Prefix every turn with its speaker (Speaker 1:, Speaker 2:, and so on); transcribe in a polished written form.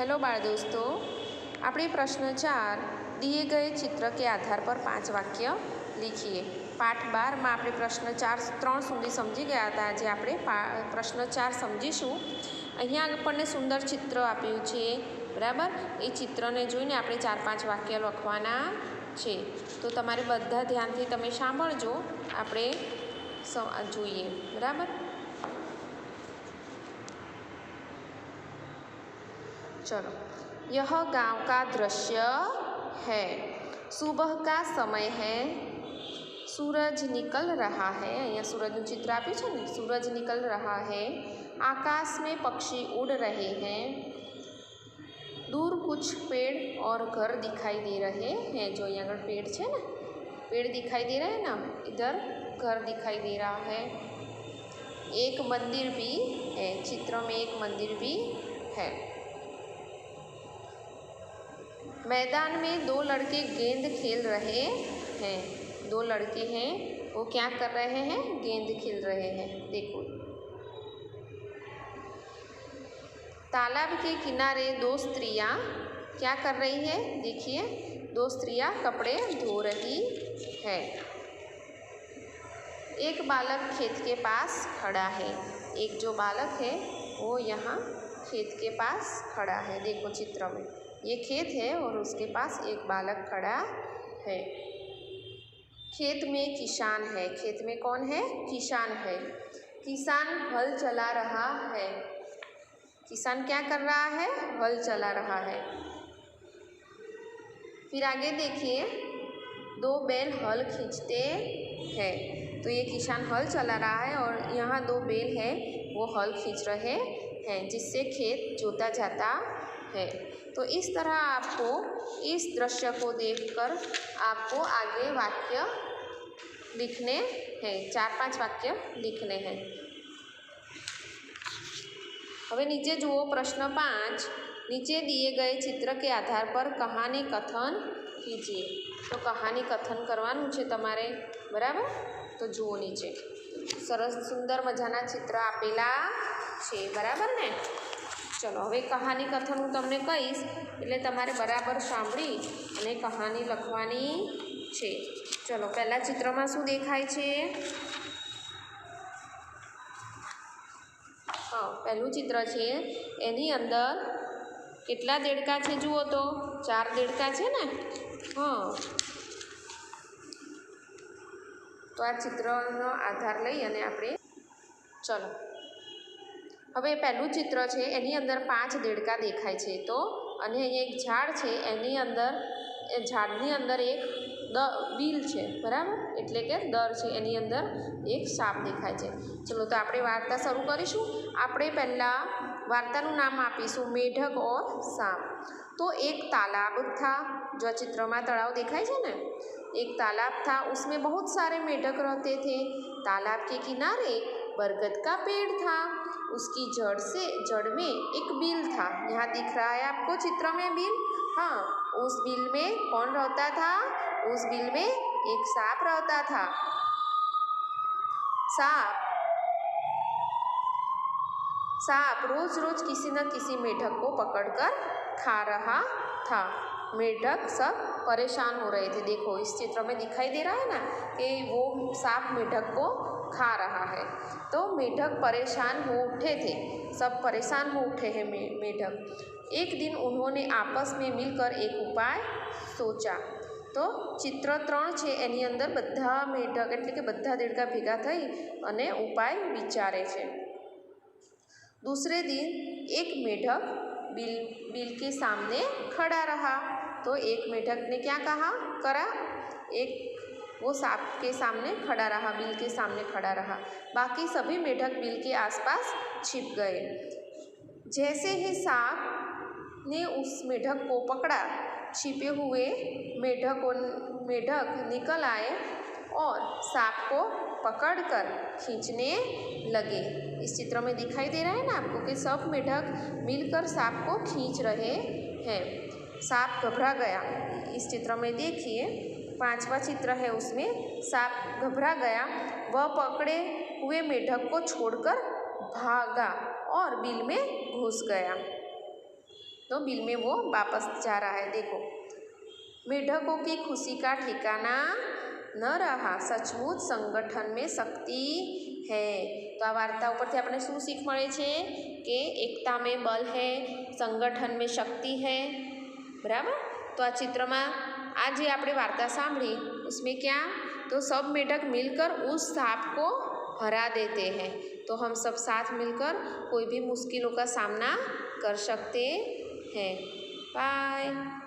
Speaker 1: Hello बाल दोस्तों, આપણે પ્રશ્ન 4 दिए गए चित्र के आधार पर 5 वाक्य लिखिए। पाठ 12 में આપણે પ્રશ્ન 3 સુધી સમજી ગયા હતા। આજે આપણે પ્રશ્ન 4 સમજીશું। અહીંયા આપણને સુંદર ચિત્ર આપ્યું છે, બરાબર। એ ચિત્રને જોઈને આપણે 4-5 વાક્ય લખવાના છે। તો તમારે બધા ધ્યાનથી તમે સાંભળજો, આપણે જોઈએ, બરાબર। चलो, यह गांव का दृश्य है। सुबह का समय है। सूरज निकल रहा है। यहाँ सूरज चित्र आप्યું છે ને, सूरज निकल रहा है। आकाश में पक्षी उड़ रहे हैं। दूर कुछ पेड़ और घर दिखाई दे रहे हैं। जो यहाँ पेड़ है ना, पेड़ दिखाई दे रहे हैं ना, इधर घर दिखाई दे रहा है। एक मंदिर भी है, चित्र में एक मंदिर भी है। मैदान में 2 लड़के गेंद खेल रहे हैं। 2 लड़के हैं, वो क्या कर रहे हैं? गेंद खेल रहे हैं। देखो, तालाब के किनारे 2 स्त्रियां क्या कर रही है? देखिए, 2 स्त्रियां कपड़े धो रही है। एक बालक खेत के पास खड़ा है। एक जो बालक है वो यहाँ खेत के पास खड़ा है। देखो चित्र में ये खेत है और उसके पास एक बालक खड़ा है। खेत में किसान है। खेत में कौन है? किसान है। किसान हल चला रहा है। किसान क्या कर रहा है? हल चला रहा है। फिर आगे देखिए, 2 बैल हल खींचते हैं। तो ये किसान हल चला रहा है और यहाँ 2 बैल है, वो हल खींच रहे हैं, जिससे खेत जोता जाता है। तो इस तरह आपको इस दृश्य को देखकर आपको आगे वाक्य लिखने हैं। 4-5 वाक्य लिखने हैं। હવે નીચે જુઓ પ્રશ્ન 5। नीचे दिए गए चित्र के आधार पर कहानी कथन कीजिए। तो कहानी कथन करवानुं छे तमारे, बराबर। तो जुओ नीचे सरस सुंदर मजाना चित्र आपेला छे, बराबर ने। चलो, हवे कहानी कथन हूँ तमने कहीश एटले तमारे बराबर सांभळी अने कहानी लखवानी छे। चलो, पहला चित्र में शुं देखाय छे? हाँ, पहलू चित्र है, एनी अंदर केटला देड़का है? जुओ तो 4 देड़का है ने। हाँ, तो आ चित्रनो आधार लई अने आपणे चलो, हवे पहलू चित्र है, एनी अंदर 5 देड़का देखाय छे। तो अने अहींया एक झाड़ है, एनी अंदर झाड़नी अंदर एक बील है, बराबर, एटले के दर है, एनी अंदर एक साप देखाय छे। चलो, तो आपणे वार्ता शुरू करीशुं। आपणे पहला वार्तानुं नाम आपीशुं मेढक और सांप। तो एक तालाब था, जो चित्र में तलाव देखाय छे ने, एक तालाब था, उसमें बहुत सारे मेढक रहते थे। तालाब के किनारे बरगद का पेड़ था, उसकी जड़ में एक बिल था। यहाँ दिख रहा है आपको चित्र में बिल। हाँ, उस बिल में कौन रहता था? उस बिल में एक सांप रहता था। सांप रोज रोज किसी न किसी मेढक को पकड़कर खा रहा था। मेढक सब परेशान हो रहे थे। देखो, इस चित्र में दिखाई दे रहा है ना कि वो सांप मेढक को खा रहा है। तो मेढक परेशान हो उठे थे, सब परेशान हो उठे हैं मेढक। एक दिन उन्होंने आपस में मिलकर एक उपाय सोचा। तो चित्र 3 है, एनी अंदर बधा मेढक एटले के बधा देड़का भेगा थई अने उपाय विचारे छे। दूसरे दिन एक मेढक बिल के सामने खड़ा रहा। तो एक मेढक ने क्या करा? वो सांप के सामने खड़ा रहा, बिल के सामने खड़ा रहा। बाकी सभी मेढक बिल के आसपास छिप गए। जैसे ही सांप ने उस मेढक को पकड़ा, छिपे हुए मेढक निकल आए और सांप को पकड़कर खींचने लगे। इस चित्र में दिखाई दे रहा है ना आपको कि सब मेढक मिलकर सांप को खींच रहे हैं। सांप घबरा गया। इस चित्र में देखिए, 5वां चित्र है, उसमें सांप घबरा गया। वह पकड़े हुए मेढक को छोड़कर भागा और बिल में घुस गया। तो बिल में वो वापस जा रहा है। देखो, मेढकों की खुशी का ठिकाना न रहा, सचमुच संगठन में शक्ति है। तो आ वार्ता उपरथी आपणे शुं सीख मळे छे कि एकता में बल है, संगठन में शक्ति है। बराबर। तो आ चित्र में आज ये आपणे वार्ता सांभળી उसमें क्या, तो सब मेढक मिलकर उस सांप को हरा देते हैं। तो हम सब साथ मिलकर कोई भी मुश्किलों का सामना कर सकते हैं। बाय।